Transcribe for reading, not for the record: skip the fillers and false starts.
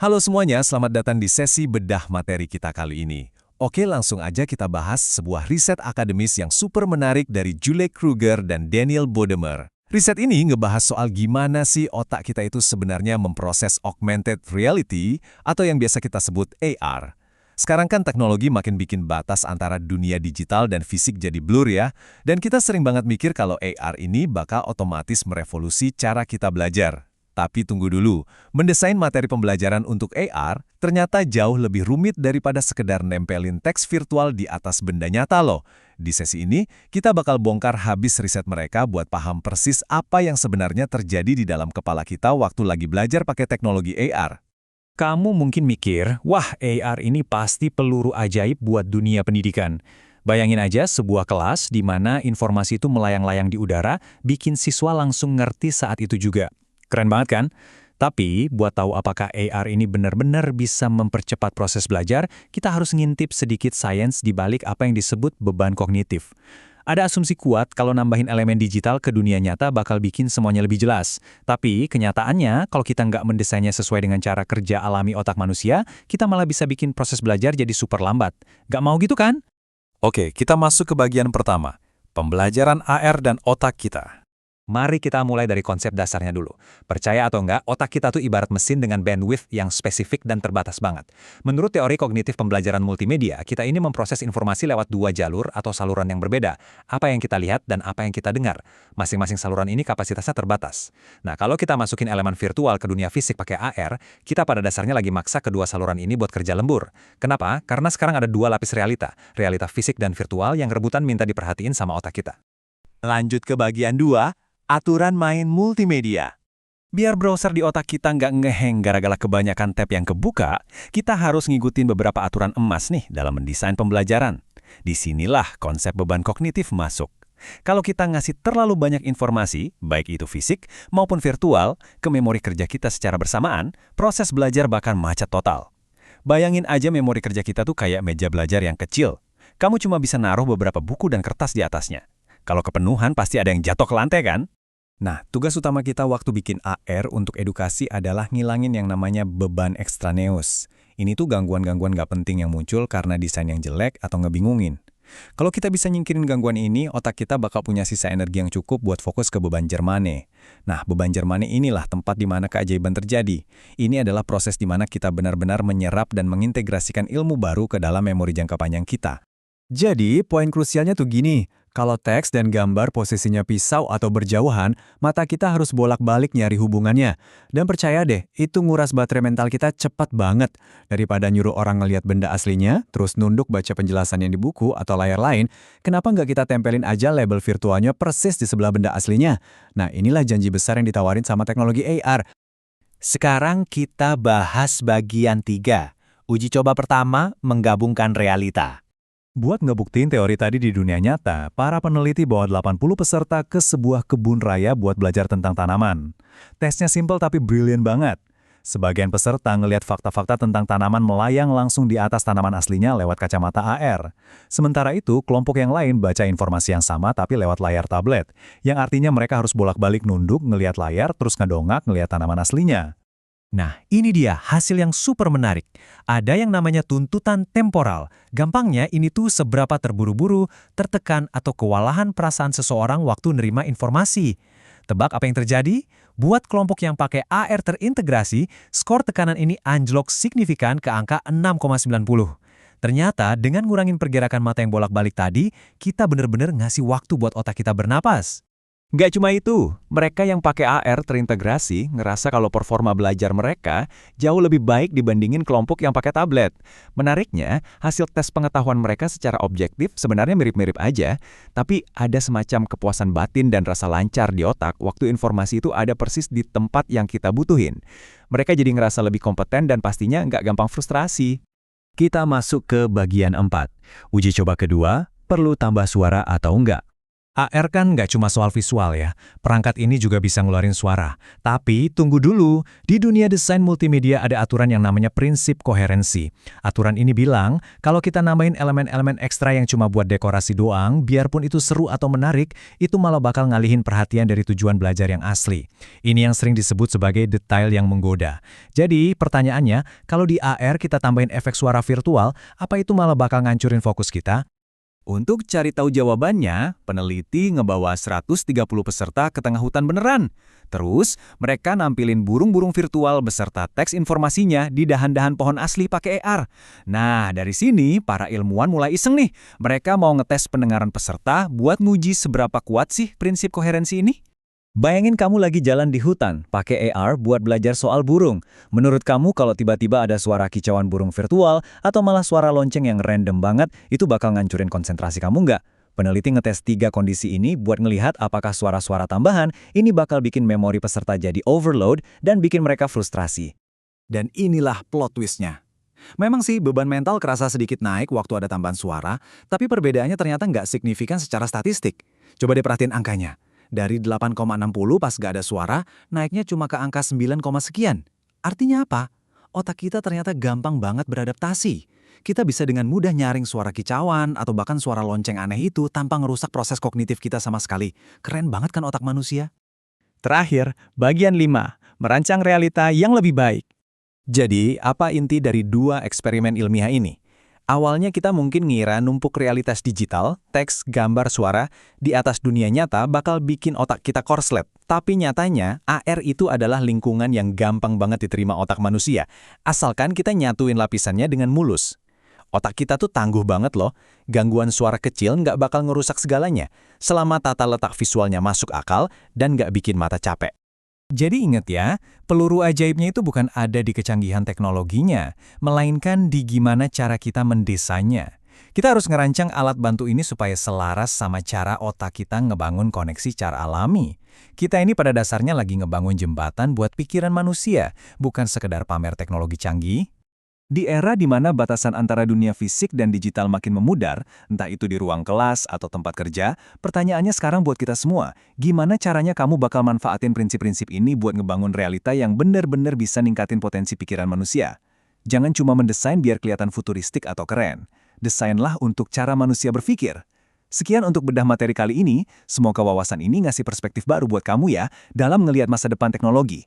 Halo semuanya, selamat datang di sesi bedah materi kita kali ini. Oke, langsung aja kita bahas sebuah riset akademis yang super menarik dari Julie Kruger dan Daniel Bodemer. Riset ini ngebahas soal gimana sih otak kita itu sebenarnya memproses augmented reality atau yang biasa kita sebut AR. Sekarang kan teknologi makin bikin batas antara dunia digital dan fisik jadi blur ya, dan kita sering banget mikir kalau AR ini bakal otomatis merevolusi cara kita belajar. Tapi tunggu dulu, mendesain materi pembelajaran untuk AR ternyata jauh lebih rumit daripada sekedar nempelin teks virtual di atas benda nyata loh. Di sesi ini, kita bakal bongkar habis riset mereka buat paham persis apa yang sebenarnya terjadi di dalam kepala kita waktu lagi belajar pakai teknologi AR. Kamu mungkin mikir, wah AR ini pasti peluru ajaib buat dunia pendidikan. Bayangin aja sebuah kelas di mana informasi itu melayang-layang di udara, bikin siswa langsung ngerti saat itu juga. Keren banget kan? Tapi, buat tahu apakah AR ini benar-benar bisa mempercepat proses belajar, kita harus ngintip sedikit sains di balik apa yang disebut beban kognitif. Ada asumsi kuat kalau nambahin elemen digital ke dunia nyata bakal bikin semuanya lebih jelas. Tapi, kenyataannya, kalau kita nggak mendesainnya sesuai dengan cara kerja alami otak manusia, kita malah bisa bikin proses belajar jadi super lambat. Nggak mau gitu kan? Oke, kita masuk ke bagian pertama, pembelajaran AR dan otak kita. Mari kita mulai dari konsep dasarnya dulu. Percaya atau enggak, otak kita tuh ibarat mesin dengan bandwidth yang spesifik dan terbatas banget. Menurut teori kognitif pembelajaran multimedia, kita ini memproses informasi lewat dua jalur atau saluran yang berbeda. Apa yang kita lihat dan apa yang kita dengar. Masing-masing saluran ini kapasitasnya terbatas. Nah, kalau kita masukin elemen virtual ke dunia fisik pakai AR, kita pada dasarnya lagi maksa kedua saluran ini buat kerja lembur. Kenapa? Karena sekarang ada dua lapis realita fisik dan virtual yang rebutan minta diperhatiin sama otak kita. Lanjut ke bagian 2, aturan main multimedia. Biar browser di otak kita nggak ngeheng gara-gara kebanyakan tab yang kebuka, kita harus ngikutin beberapa aturan emas nih dalam mendesain pembelajaran. Disinilah konsep beban kognitif masuk. Kalau kita ngasih terlalu banyak informasi, baik itu fisik maupun virtual, ke memori kerja kita secara bersamaan, proses belajar bahkan macet total. Bayangin aja memori kerja kita tuh kayak meja belajar yang kecil. Kamu cuma bisa naruh beberapa buku dan kertas di atasnya. Kalau kepenuhan pasti ada yang jatuh ke lantai kan? Nah, tugas utama kita waktu bikin AR untuk edukasi adalah ngilangin yang namanya beban ekstraneus. Ini tuh gangguan-gangguan nggak penting yang muncul karena desain yang jelek atau ngebingungin. Kalau kita bisa nyingkirin gangguan ini, otak kita bakal punya sisa energi yang cukup buat fokus ke beban Jermane. Nah, beban Jermane inilah tempat di mana keajaiban terjadi. Ini adalah proses di mana kita benar-benar menyerap dan mengintegrasikan ilmu baru ke dalam memori jangka panjang kita. Jadi, poin krusialnya tuh gini, kalau teks dan gambar posisinya pisau atau berjauhan, mata kita harus bolak-balik nyari hubungannya. Dan percaya deh, itu nguras baterai mental kita cepat banget. Daripada nyuruh orang ngelihat benda aslinya, terus nunduk baca penjelasan yang di buku atau layar lain, kenapa nggak kita tempelin aja label virtualnya persis di sebelah benda aslinya? Nah, inilah janji besar yang ditawarin sama teknologi AR. Sekarang kita bahas bagian 3. Uji coba pertama, menggabungkan realita. Buat ngebuktiin teori tadi di dunia nyata, para peneliti bawa 80 peserta ke sebuah kebun raya buat belajar tentang tanaman. Tesnya simpel tapi brilian banget. Sebagian peserta ngelihat fakta-fakta tentang tanaman melayang langsung di atas tanaman aslinya lewat kacamata AR. Sementara itu, kelompok yang lain baca informasi yang sama tapi lewat layar tablet, yang artinya mereka harus bolak-balik nunduk ngelihat layar terus ngedongak ngelihat tanaman aslinya. Nah, ini dia hasil yang super menarik. Ada yang namanya tuntutan temporal. Gampangnya ini tuh seberapa terburu-buru, tertekan, atau kewalahan perasaan seseorang waktu nerima informasi. Tebak apa yang terjadi? Buat kelompok yang pakai AR terintegrasi, skor tekanan ini anjlok signifikan ke angka 6,90. Ternyata dengan ngurangin pergerakan mata yang bolak-balik tadi, kita bener-bener ngasih waktu buat otak kita bernapas. Nggak cuma itu, mereka yang pakai AR terintegrasi ngerasa kalau performa belajar mereka jauh lebih baik dibandingin kelompok yang pakai tablet. Menariknya, hasil tes pengetahuan mereka secara objektif sebenarnya mirip-mirip aja, tapi ada semacam kepuasan batin dan rasa lancar di otak waktu informasi itu ada persis di tempat yang kita butuhin. Mereka jadi ngerasa lebih kompeten dan pastinya nggak gampang frustrasi. Kita masuk ke bagian 4. Uji coba kedua, perlu tambah suara atau enggak? AR kan nggak cuma soal visual ya, perangkat ini juga bisa ngeluarin suara. Tapi tunggu dulu, di dunia desain multimedia ada aturan yang namanya prinsip koherensi. Aturan ini bilang, kalau kita nambahin elemen-elemen ekstra yang cuma buat dekorasi doang, biarpun itu seru atau menarik, itu malah bakal ngalihin perhatian dari tujuan belajar yang asli. Ini yang sering disebut sebagai detail yang menggoda. Jadi, pertanyaannya, kalau di AR kita tambahin efek suara virtual, apa itu malah bakal ngancurin fokus kita? Untuk cari tahu jawabannya, peneliti ngebawa 130 peserta ke tengah hutan beneran. Terus, mereka nampilin burung-burung virtual beserta teks informasinya di dahan-dahan pohon asli pakai AR. Nah, dari sini para ilmuwan mulai iseng nih. Mereka mau ngetes pendengaran peserta buat nguji seberapa kuat sih prinsip koherensi ini. Bayangin kamu lagi jalan di hutan, pakai AR buat belajar soal burung. Menurut kamu kalau tiba-tiba ada suara kicauan burung virtual atau malah suara lonceng yang random banget, itu bakal ngancurin konsentrasi kamu nggak? Peneliti ngetes 3 kondisi ini buat ngelihat apakah suara-suara tambahan ini bakal bikin memori peserta jadi overload dan bikin mereka frustrasi. Dan inilah plot twist-nya. Memang sih beban mental kerasa sedikit naik waktu ada tambahan suara, tapi perbedaannya ternyata nggak signifikan secara statistik. Coba deh perhatiin angkanya. Dari 8,60 pas nggak ada suara, naiknya cuma ke angka 9, sekian. Artinya apa? Otak kita ternyata gampang banget beradaptasi. Kita bisa dengan mudah nyaring suara kicauan atau bahkan suara lonceng aneh itu tanpa ngerusak proses kognitif kita sama sekali. Keren banget kan otak manusia? Terakhir, bagian 5, merancang realita yang lebih baik. Jadi, apa inti dari 2 eksperimen ilmiah ini? Awalnya kita mungkin ngira numpuk realitas digital, teks, gambar, suara, di atas dunia nyata bakal bikin otak kita korslet. Tapi nyatanya, AR itu adalah lingkungan yang gampang banget diterima otak manusia, asalkan kita nyatuin lapisannya dengan mulus. Otak kita tuh tangguh banget loh, gangguan suara kecil nggak bakal ngerusak segalanya, selama tata letak visualnya masuk akal dan nggak bikin mata capek. Jadi ingat ya, peluru ajaibnya itu bukan ada di kecanggihan teknologinya, melainkan di gimana cara kita mendesainnya. Kita harus ngerancang alat bantu ini supaya selaras sama cara otak kita ngebangun koneksi secara alami. Kita ini pada dasarnya lagi ngebangun jembatan buat pikiran manusia, bukan sekedar pamer teknologi canggih. Di era di mana batasan antara dunia fisik dan digital makin memudar, entah itu di ruang kelas atau tempat kerja, pertanyaannya sekarang buat kita semua, gimana caranya kamu bakal manfaatin prinsip-prinsip ini buat ngebangun realita yang benar-benar bisa ningkatin potensi pikiran manusia? Jangan cuma mendesain biar kelihatan futuristik atau keren. Desainlah untuk cara manusia berpikir. Sekian untuk bedah materi kali ini, semoga wawasan ini ngasih perspektif baru buat kamu ya dalam ngelihat masa depan teknologi.